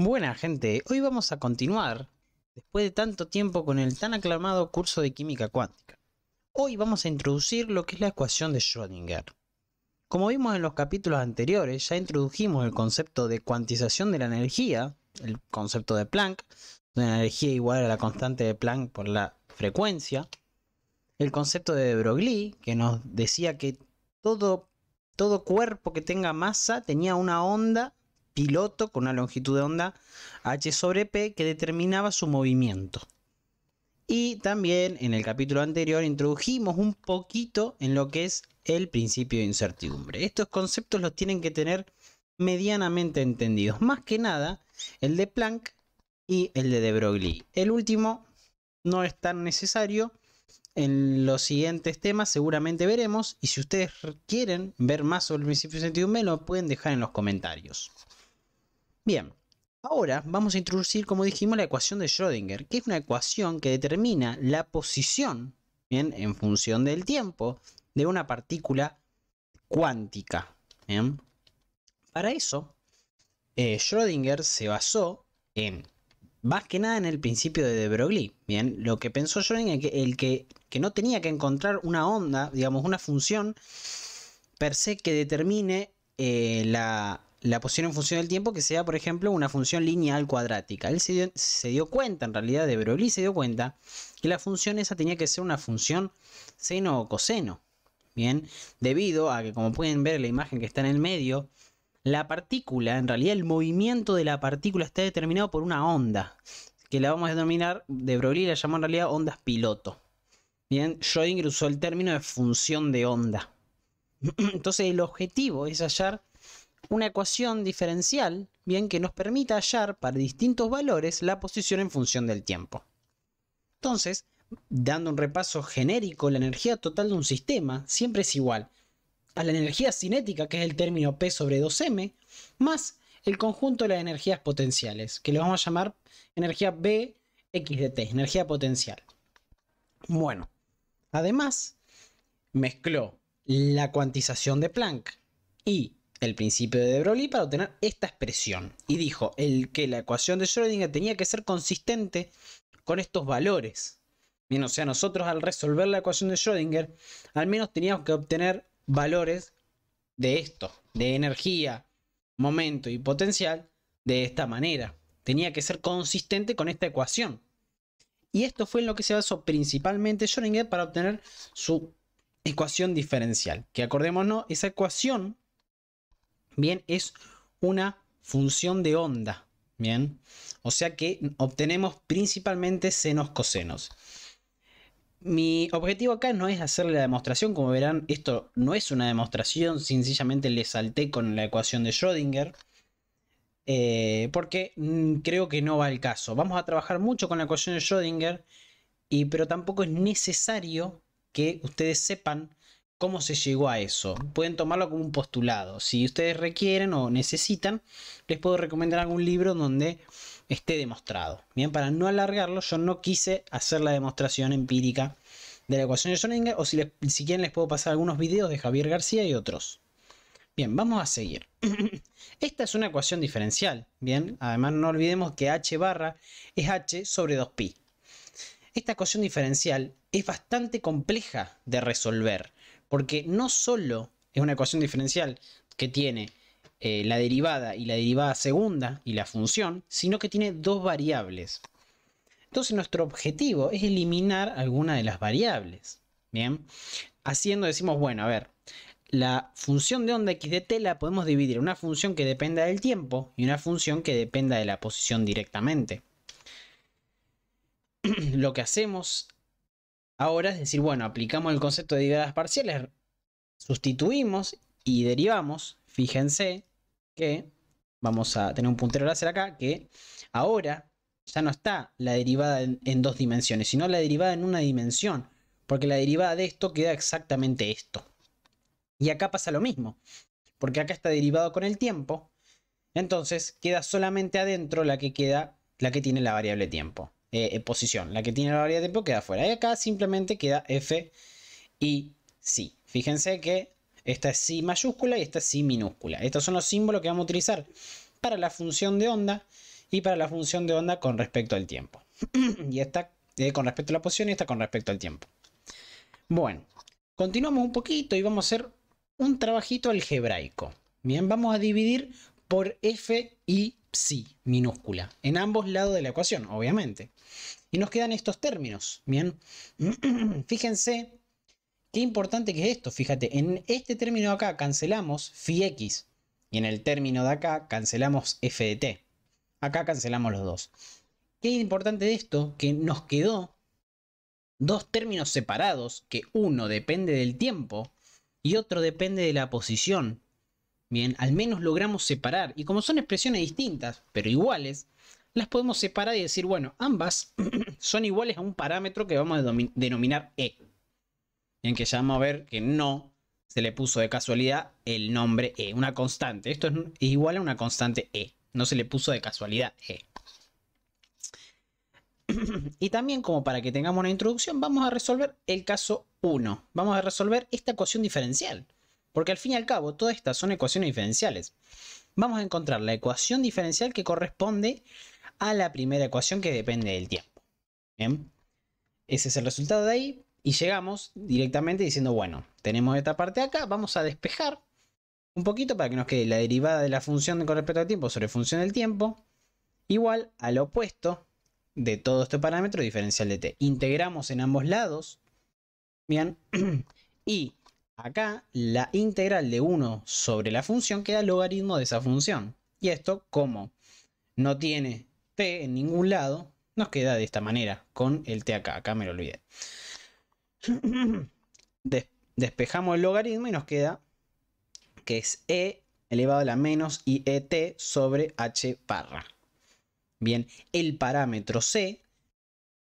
Buena gente, hoy vamos a continuar, después de tanto tiempo, con el tan aclamado curso de química cuántica. Hoy vamos a introducir lo que es la ecuación de Schrödinger. Como vimos en los capítulos anteriores, ya introdujimos el concepto de cuantización de la energía, el concepto de Planck, donde la energía igual a la constante de Planck por la frecuencia, el concepto de de Broglie, que nos decía que todo cuerpo que tenga masa tenía una onda piloto con una longitud de onda h sobre p que determinaba su movimiento. Y también en el capítulo anterior introdujimos un poquito en lo que es el principio de incertidumbre. Estos conceptos los tienen que tener medianamente entendidos. Más que nada el de Planck y el de Broglie. El último no es tan necesario. En los siguientes temas seguramente veremos. Y si ustedes quieren ver más sobre el principio de incertidumbre, lo pueden dejar en los comentarios. Bien, ahora vamos a introducir, como dijimos, la ecuación de Schrödinger, que es una ecuación que determina la posición, bien, en función del tiempo, de una partícula cuántica. Bien. Para eso, Schrödinger se basó más que nada en el principio de Broglie. Bien, lo que pensó Schrödinger, que no tenía que encontrar una onda, digamos, una función per se que determine la posición en función del tiempo, que sea, por ejemplo, una función lineal cuadrática. Él se dio cuenta, en realidad, de Broglie se dio cuenta que la función esa tenía que ser una función seno o coseno. Bien, debido a que, como pueden ver en la imagen que está en el medio, la partícula, en realidad el movimiento de la partícula está determinado por una onda, que la vamos a denominar, de Broglie la llamó en realidad ondas piloto. Bien, Schrödinger usó el término de función de onda. Entonces el objetivo es hallar una ecuación diferencial, bien, que nos permita hallar para distintos valores la posición en función del tiempo. Entonces, dando un repaso genérico, la energía total de un sistema siempre es igual a la energía cinética, que es el término P sobre 2m, más el conjunto de las energías potenciales, que le vamos a llamar energía B x de t, energía potencial. Bueno, además, mezcló la cuantización de Planck y el principio de Broglie para obtener esta expresión. Y dijo que la ecuación de Schrödinger tenía que ser consistente con estos valores. Bien, o sea, nosotros al resolver la ecuación de Schrödinger, al menos teníamos que obtener valores de esto, de energía, momento y potencial, de esta manera. Tenía que ser consistente con esta ecuación. Y esto fue en lo que se basó principalmente Schrödinger para obtener su ecuación diferencial. Que acordémonos, esa ecuación, bien, es una función de onda. Bien, o sea que obtenemos principalmente senos cosenos. Mi objetivo acá no es hacerle la demostración, como verán, esto no es una demostración, sencillamente le salté con la ecuación de Schrödinger, porque creo que no va al caso. Vamos a trabajar mucho con la ecuación de Schrödinger, pero tampoco es necesario que ustedes sepan cómo se llegó a eso. Pueden tomarlo como un postulado. Si ustedes requieren o necesitan, les puedo recomendar algún libro donde esté demostrado. Bien, para no alargarlo, yo no quise hacer la demostración empírica de la ecuación de Schrödinger, o si quieren les puedo pasar algunos videos de Javier García y otros. Bien, vamos a seguir. Esta es una ecuación diferencial. Bien, además no olvidemos que h barra es h sobre 2pi. Esta ecuación diferencial es bastante compleja de resolver, porque no solo es una ecuación diferencial que tiene la derivada y la derivada segunda y la función, sino que tiene dos variables. Entonces nuestro objetivo es eliminar alguna de las variables. Bien, haciendo decimos, bueno, a ver, la función de onda x de t la podemos dividir en una función que dependa del tiempo y una función que dependa de la posición directamente. Lo que hacemos ahora es decir, bueno, aplicamos el concepto de derivadas parciales, sustituimos y derivamos. Fíjense que vamos a tener un puntero láser acá, que ahora ya no está la derivada en dos dimensiones, sino la derivada en una dimensión, porque la derivada de esto queda exactamente esto. Y acá pasa lo mismo, porque acá está derivado con el tiempo, entonces queda solamente adentro la que tiene la variable tiempo. Posición, la que tiene la variable tiempo queda afuera. Y acá simplemente queda f y psi. Fíjense que esta es psi mayúscula y esta es psi minúscula. Estos son los símbolos que vamos a utilizar para la función de onda y para la función de onda con respecto al tiempo. Y esta con respecto a la posición y esta con respecto al tiempo. Bueno, continuamos un poquito y vamos a hacer un trabajito algebraico. Bien, vamos a dividir por f y psi minúscula en ambos lados de la ecuación, obviamente. Y nos quedan estos términos. Bien, fíjense qué importante que es esto. Fíjate, en este término de acá cancelamos phi x y en el término de acá cancelamos f de t. Acá cancelamos los dos. Qué importante de esto que nos quedó dos términos separados, que uno depende del tiempo y otro depende de la posición. Bien, al menos logramos separar, y como son expresiones distintas, pero iguales, las podemos separar y decir, bueno, ambas son iguales a un parámetro que vamos a denominar E. Bien, que ya vamos a ver que no se le puso de casualidad el nombre E, una constante. Esto es igual a una constante E, no se le puso de casualidad E. Y también, como para que tengamos una introducción, vamos a resolver el caso 1. Vamos a resolver esta ecuación diferencial. Porque al fin y al cabo, todas estas son ecuaciones diferenciales. Vamos a encontrar la ecuación diferencial que corresponde a la primera ecuación que depende del tiempo. Bien. Ese es el resultado de ahí. Y llegamos directamente diciendo, bueno, tenemos esta parte de acá. Vamos a despejar un poquito para que nos quede la derivada de la función con respecto al tiempo sobre función del tiempo igual al opuesto de todo este parámetro diferencial de t. Integramos en ambos lados. Bien. Y acá la integral de 1 sobre la función queda logaritmo de esa función. Y esto, como no tiene t en ningún lado, nos queda de esta manera, con el t acá. Acá me lo olvidé. Despejamos el logaritmo y nos queda que es e elevado a la menos iet sobre h barra. Bien, el parámetro c,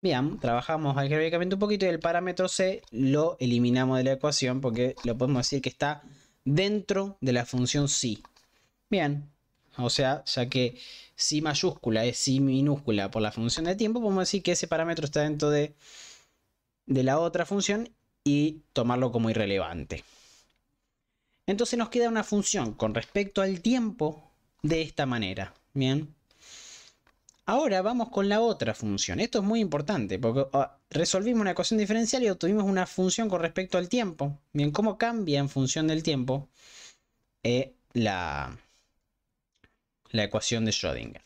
bien, trabajamos algebraicamente un poquito y el parámetro c lo eliminamos de la ecuación porque lo podemos decir que está dentro de la función psi. Bien, o sea, ya que psi mayúscula es psi minúscula por la función de tiempo, podemos decir que ese parámetro está dentro de la otra función y tomarlo como irrelevante. Entonces nos queda una función con respecto al tiempo de esta manera. Bien. Ahora vamos con la otra función. Esto es muy importante porque resolvimos una ecuación diferencial y obtuvimos una función con respecto al tiempo. Bien, ¿cómo cambia en función del tiempo la ecuación de Schrödinger?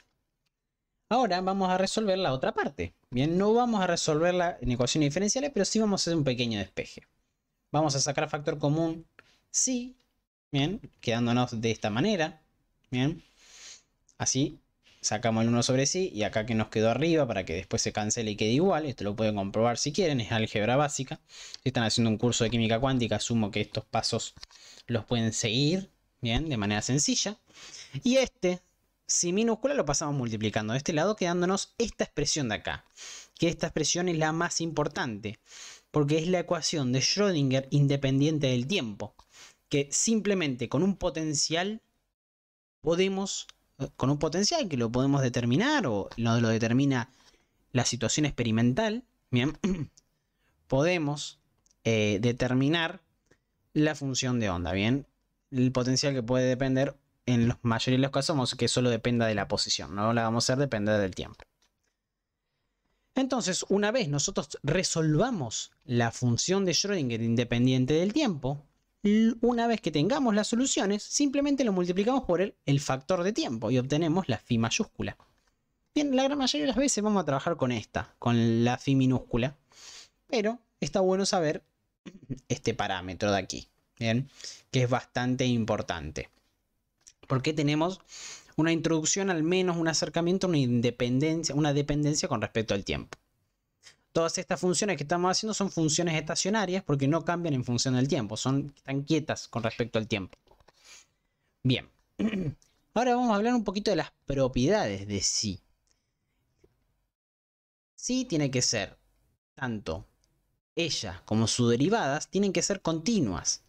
Ahora vamos a resolver la otra parte. Bien, no vamos a resolverla en ecuaciones diferenciales, pero sí vamos a hacer un pequeño despeje. Vamos a sacar factor común psi, bien, quedándonos de esta manera. Bien, así sacamos el 1 sobre sí y acá que nos quedó arriba para que después se cancele y quede igual. Esto lo pueden comprobar si quieren, es álgebra básica. Si están haciendo un curso de química cuántica, asumo que estos pasos los pueden seguir bien, de manera sencilla. Y este psi minúscula lo pasamos multiplicando de este lado, quedándonos esta expresión de acá. Que esta expresión es la más importante, porque es la ecuación de Schrödinger independiente del tiempo. Que simplemente con un potencial podemos... Con un potencial que lo podemos determinar o lo determina la situación experimental, bien, podemos determinar la función de onda, bien, el potencial que puede depender en la mayoría de los casos que solo dependa de la posición, no la vamos a hacer depender del tiempo. Entonces, una vez nosotros resolvamos la función de Schrödinger independiente del tiempo, una vez que tengamos las soluciones, simplemente lo multiplicamos por el factor de tiempo y obtenemos la phi mayúscula. Bien, la gran mayoría de las veces vamos a trabajar con esta, con la phi minúscula, pero está bueno saber este parámetro de aquí, bien, que es bastante importante, porque tenemos una introducción, al menos un acercamiento, una dependencia con respecto al tiempo. Todas estas funciones que estamos haciendo son funciones estacionarias porque no cambian en función del tiempo, están quietas con respecto al tiempo. Bien, ahora vamos a hablar un poquito de las propiedades de psi. Psi tiene que ser, tanto ella como sus derivadas, tienen que ser continuas,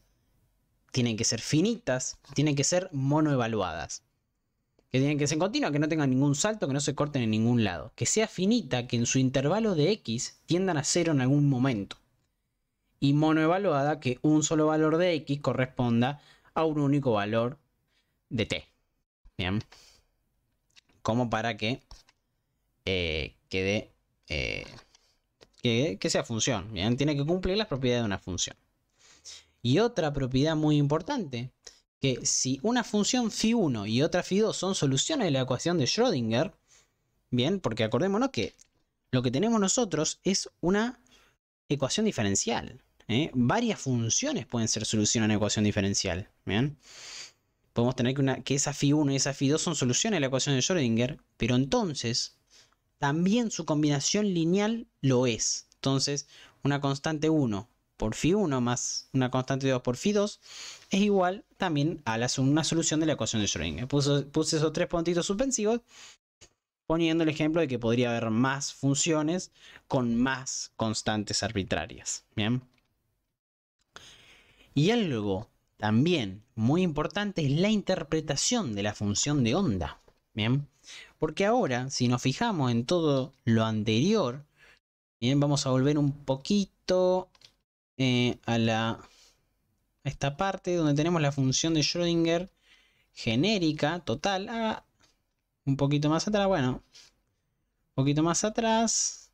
tienen que ser finitas, tienen que ser monoevaluadas. Que tienen que ser continuas, que no tengan ningún salto, que no se corten en ningún lado. Que sea finita, que en su intervalo de x tiendan a 0 en algún momento. Y monoevaluada, que un solo valor de x corresponda a un único valor de t. Bien. como para que quede que sea función. Bien, tiene que cumplir las propiedades de una función. Y otra propiedad muy importante, que si una función phi1 y otra phi2 son soluciones de la ecuación de Schrödinger, bien, porque acordémonos que lo que tenemos nosotros es una ecuación diferencial. Varias funciones pueden ser solución a una ecuación diferencial. Bien, podemos tener que esa phi1 y esa phi2 son soluciones de la ecuación de Schrödinger, pero entonces también su combinación lineal lo es. Entonces, una constante 1 por phi1 más una constante 2 por phi2 es igual también a una solución de la ecuación de Schrödinger. Puse esos 3 puntitos suspensivos poniendo el ejemplo de que podría haber más funciones con más constantes arbitrarias. Bien. Y algo también muy importante es la interpretación de la función de onda. Bien. Porque ahora, si nos fijamos en todo lo anterior, bien, vamos a volver un poquito a esta parte donde tenemos la función de Schrödinger genérica, total, un poquito más atrás, bueno, un poquito más atrás.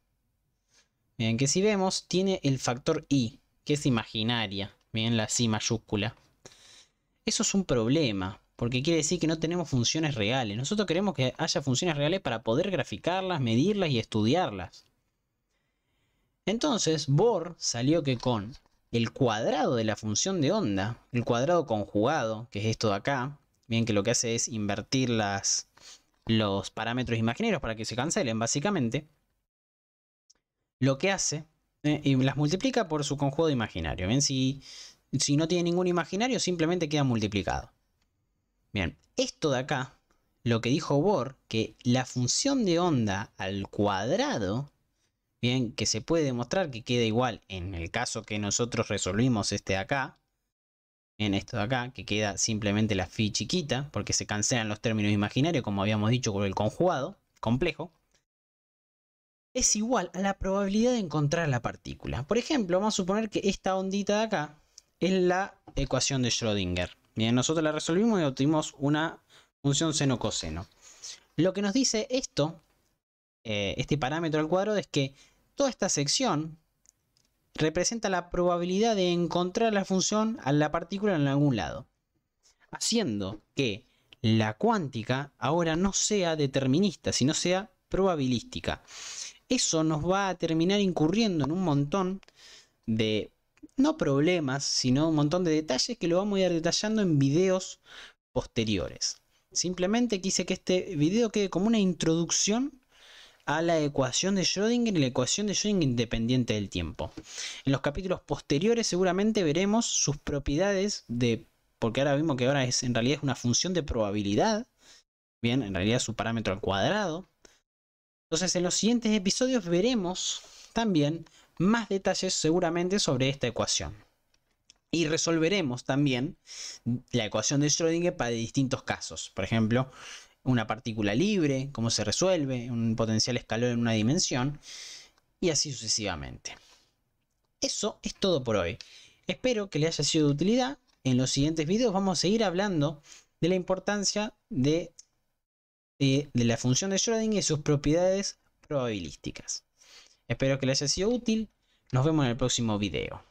Bien, que si vemos, tiene el factor i, que es imaginaria, bien, la si mayúscula. Eso es un problema, porque quiere decir que no tenemos funciones reales. Nosotros queremos que haya funciones reales para poder graficarlas, medirlas y estudiarlas. Entonces, Bohr salió que con el cuadrado de la función de onda, el cuadrado conjugado, que es esto de acá, bien, que lo que hace es invertir los parámetros imaginarios para que se cancelen, básicamente. Lo que hace, y las multiplica por su conjugado imaginario. Bien, si no tiene ningún imaginario, simplemente queda multiplicado. Bien, esto de acá, lo que dijo Bohr, que la función de onda al cuadrado, bien, que se puede demostrar que queda igual en el caso que nosotros resolvimos este de acá, en esto de acá, que queda simplemente la phi chiquita, porque se cancelan los términos imaginarios, como habíamos dicho con el conjugado complejo, es igual a la probabilidad de encontrar la partícula. Por ejemplo, vamos a suponer que esta ondita de acá es la ecuación de Schrödinger. Bien, nosotros la resolvimos y obtuvimos una función seno-coseno. Lo que nos dice esto, este parámetro al cuadrado, es que toda esta sección representa la probabilidad de encontrar la función a la partícula en algún lado. Haciendo que la cuántica ahora no sea determinista, sino sea probabilística. Eso nos va a terminar incurriendo en un montón de, no problemas, sino un montón de detalles que lo vamos a ir detallando en videos posteriores. Simplemente quise que este video quede como una introducción a la ecuación de Schrödinger y la ecuación de Schrödinger independiente del tiempo. En los capítulos posteriores seguramente veremos sus propiedades porque ahora vimos que ahora en realidad es una función de probabilidad. Bien, en realidad es su parámetro al cuadrado. Entonces en los siguientes episodios veremos también más detalles seguramente sobre esta ecuación. Y resolveremos también la ecuación de Schrödinger para distintos casos. Por ejemplo, una partícula libre, cómo se resuelve, un potencial escalar en una dimensión, y así sucesivamente. Eso es todo por hoy. Espero que les haya sido de utilidad. En los siguientes videos vamos a seguir hablando de la importancia de la función de Schrödinger y sus propiedades probabilísticas. Espero que les haya sido útil. Nos vemos en el próximo video.